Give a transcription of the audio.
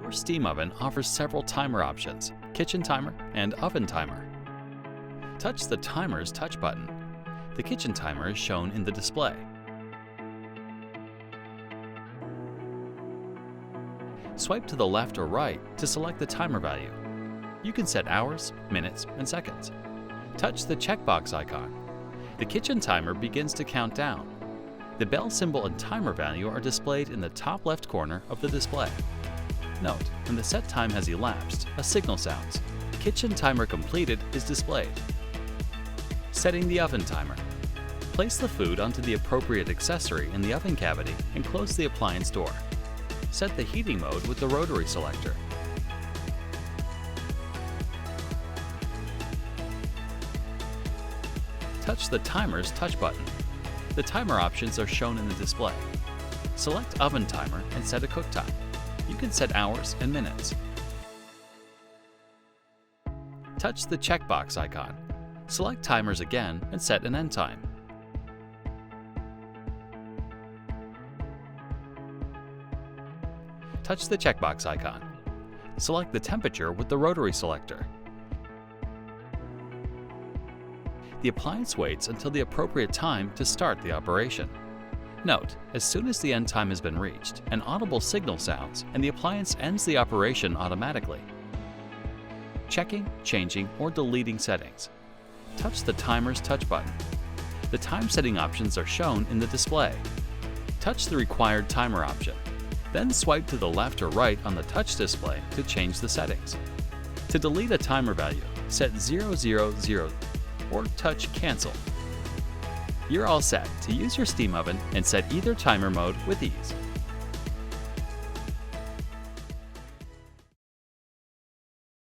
Your steam oven offers several timer options: kitchen timer and oven timer. Touch the timer's touch button. The kitchen timer is shown in the display. Swipe to the left or right to select the timer value. You can set hours, minutes, and seconds. Touch the checkbox icon. The kitchen timer begins to count down. The bell symbol and timer value are displayed in the top left corner of the display. Note, when the set time has elapsed, a signal sounds. Kitchen timer completed is displayed. Setting the oven timer. Place the food onto the appropriate accessory in the oven cavity and close the appliance door. Set the heating mode with the rotary selector. Touch the timer's touch button. The timer options are shown in the display. Select oven timer and set a cook time. You can set hours and minutes. Touch the checkbox icon. Select timers again and set an end time. Touch the checkbox icon. Select the temperature with the rotary selector. The appliance waits until the appropriate time to start the operation. Note, as soon as the end time has been reached, an audible signal sounds and the appliance ends the operation automatically. Checking, changing, or deleting settings. Touch the timer's touch button. The time setting options are shown in the display. Touch the required timer option. Then swipe to the left or right on the touch display to change the settings. To delete a timer value, set 000 or touch Cancel. You're all set to use your steam oven and set either timer mode with ease.